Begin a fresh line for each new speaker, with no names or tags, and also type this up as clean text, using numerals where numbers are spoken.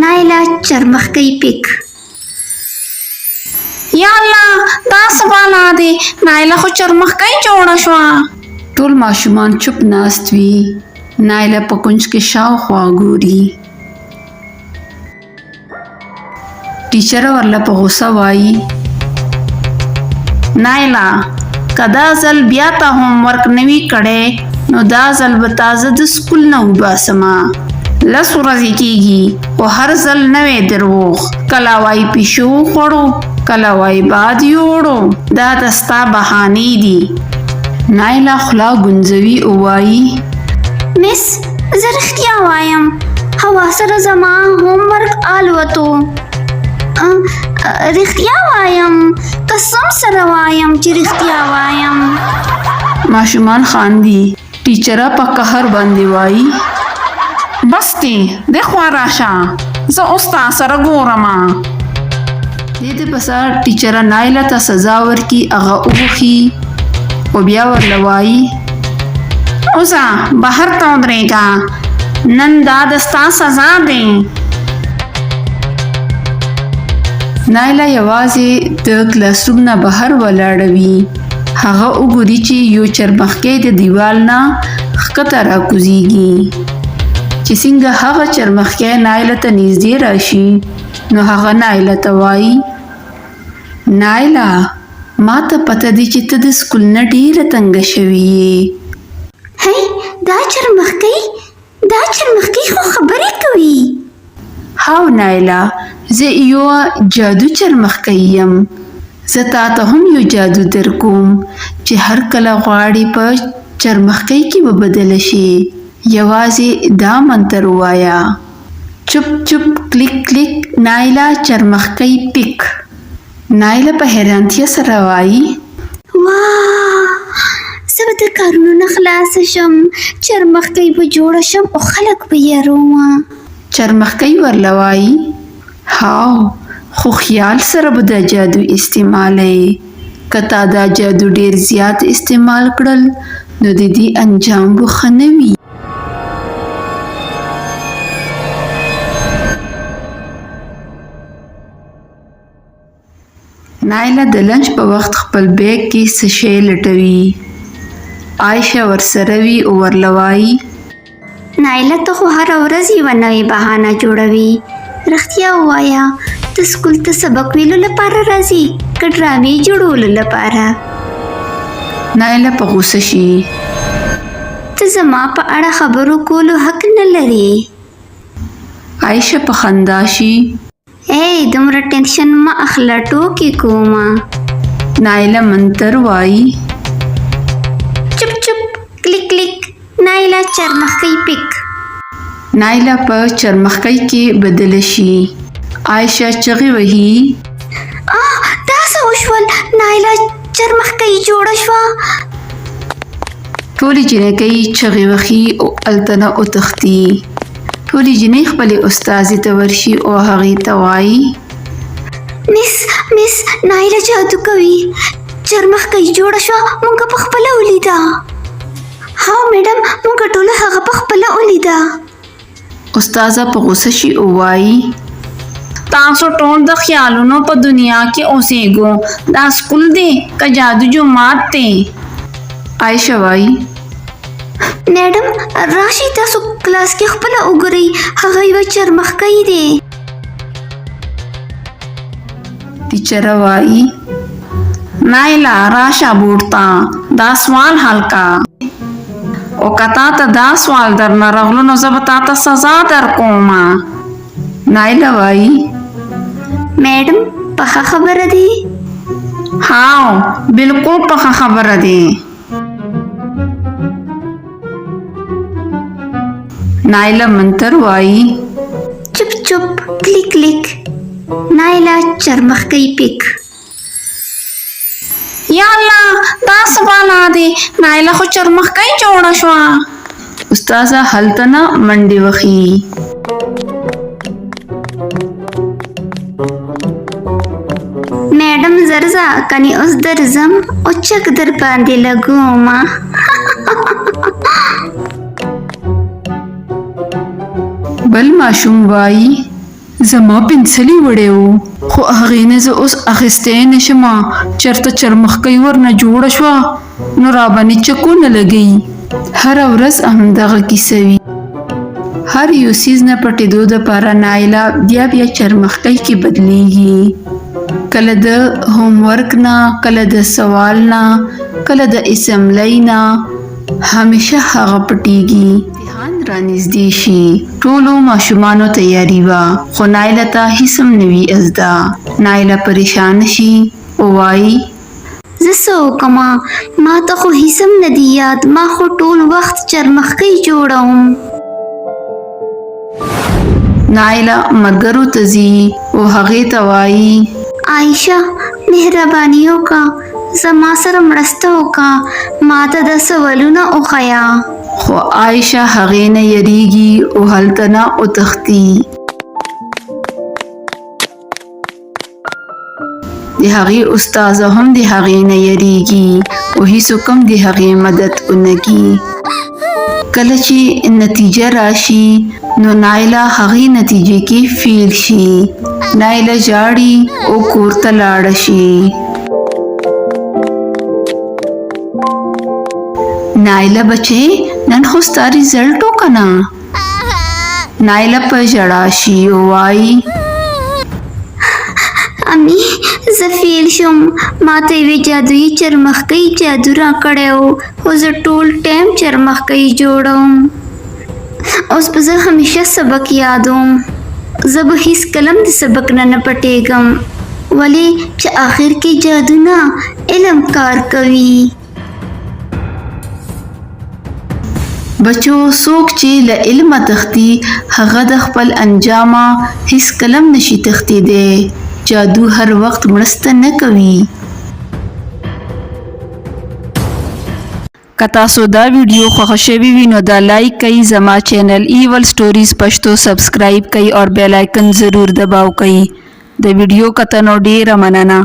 نایله چرمښکۍ پیک.
یا الله دا څه بالا دی، نایله خو چرمښکۍ جوړه شوه. ټول ماشومان چوپ ناست وي. نایله په کونج کې شاوخوا ګوري. ټیچر ورله په غوسه وایي نایله که دا ځل بیا تا هوم ورک نه وي کړی نو دا ځل به تا زه د سکول نه وباسمه. 10 ورځې کېږي خو هر ځل نوی دروغ. کله وایي پیشو وخوړو، کله وایي باد یوړو. دا د ستا بهانې دي. نایله خوله ګونځوي او وایي
مس زه رښتیا وایم، هوا سره زما هوم ورک الوتو. رښتیا وایم، قسم سره وایم چې رښتیا وایم.
ماشومان خاندي. ټیچره په قهر باندې وایي بس دی د خوا راشه، زه اوس تا سره ګورم. دې پسه ټیچره نایله ته سزا ورکي، هغه وبخي او بیا ورله وایي اوزه بهر ته ودرېږه، نن دا د ستا سزا دی. نایله یوازې د کلاس روم نه بهر ولاړه وي. هغه وګوري چې یو چرمښکی د دیوال نه ښکته راکوزیږي. چې څنګه هغه چرمښکی نایله ته نږدې راشي نو هغه نایله ته وایي نایله ما ته پته دی چې ته د سکول نه ډیره تنګه شوې یې.
هی دا چرمښکۍ خو خبرې کوي.
هاو نایله زه یو جادو چرمښکۍ یم. زه تا ته هم یو جادو در کوم چې هر کله غواړې په چرمښکۍ کې به بدله شي. یوازې دا منتر ووایه چپ چپ کلیک کلیک نایله چرمښکۍ پیک. نایله په حیرانتیا سره وایي
واه زه به د کارونو نه خلاصه شم، چرمښکۍ به جوړه شم او خلک به یې رومه.
چرمښکۍ ورله وایي هاو خو خیال سره به دا جادو استعمالوي. که تا دا جادو ډیر زیات استعمال کړل نو د دې انجام به ښه نه وي. نایله د لنچ په وخت خپل بیگ کې څه شی لټوي. عایشه ورسره وي او ورله وایي
نایله ته خو هره ورځ یوه نوې بهانه جوړوي. رښتیا ووایه ته سکول ته سبق ویلو لپاره راځي که ډرامې جوړولو لپاره؟
نایله په غوسه شي.
ته زما په اړه خبرو کولو حق نه لرې.
عایشه په خندا شي.
ای دومره ټینشن مه اخله، ټوکې کومه.
نایله منتر وایي
چپ چپ کلیک کلیک نایله چرمښکۍ پیک.
نایله په چرمښکۍ کې بدله شي. عایشه چغې وهي
دا څه وشول؟ نایله چرمښکۍ جوړه شوه.
ټولې جینکۍ چغې وهي او هلته نه وتښتي. ټولې جینۍ خپلې استازې ته ورشي او هغې ته وایي
مس نایله جادو کوي، چرمښکۍ جوړه شوه، موږ په خپله ولیده. ها میډم موږ ټوله هغه په خپله ولیده.
استاذه په غوسه شي او وایي تاسو ټول د خیالونو په دنیا کې اوسېږو. دا سکول دی که جادو جومات دی؟ عایشه وایي
میډم راشئ تاسو کلاس کې خپله وګورئ، هغه یوه چرمښکۍ دی.
ټیچره وایي نایله راشه بورډ ته دا سوال حل کا، او که تا ته دا سوال درنه راغلو نو زه به تا ته سزا در کومه. نایله وایي
میډم پخه خبره دی؟
هاو بالکل پخه خبره دی. نایله منتر وایي
چپ چپ کلیک کلیک نایله چرمښکۍ پیک.
یا الله دا څه بالا دی، نایله خو چرمښکۍ جوړه شوه. استاذه هلته نه منډې وهي.
میډم زر ځه کنې اوس درځم او چک در باندې لګومه.
بل ماشوم وایي زما پنسلي وړی و خو هغې نه زه اوس اخیستی نشم چېرته چرمښکۍ ورنه جوړه شوه نو راباندې چکونه لګوي هره ورځ همدغه کیسه وي هر یو څیز نه پټېدو دپاره نایله بیا چرمښکۍ کې بدلیږي کله د هومورک نه کله د سوال نه کله د اسمبلی نه همیشه هغه پټیږي امتحان رانږدې شي ټولو ماشومانو تیاری وه خو نایله ته هیڅ هم نه وي زده نایله پریشانه شي ووایي
زه څه وکمه ما ته خو هیڅ هم نه دی یاد ما خو ټول وخت چرمښکۍ جوړوم
نایله ملګرو ته ځي او هغې ته وایي
عایشه مهرباني وکړه زما سره مرسته وکړه ما ته د سوالونه وښیه
خو عایشه هغې نه یریږي او هلته نه وتښتي د هغې استاذه هم د هغې نه یریږي او هیڅوک هم د هغې مدد ونه کړي کله چې نتیجه راشي نو نایله هغې نتیجې کې فیل شي نایله ژاړي او کور ته لاړه شي نایله بچې نن خو ستا ریزلټ وکنه نایله په ژړا شي او وایي
امی زه فیل شوم ما ته یوې جادویي چرمښکۍ جادو راکړی و خو زه ټول ټایم چرمښکۍ جوړوم اوس به زه همیشه سبق یادوم زه به هیڅکله هم د سبق نه پټېږم ولې چې آخر کې جادو نه علم کار کوي
بچو څوک چې له علمه تښتي هغه د خپل انجامه هیڅکله هم نشي تښتېدی جادو هر وخت مرسته نه کوي که تاسو دا ویډیو خوښه شوي وي نو دا لایک کئ زما چینل ایول سټوریز پښتو سبسکرایب کئ اور بیل آیکن ضرور دباو کئ د ویډیو کتنو ډیره مننه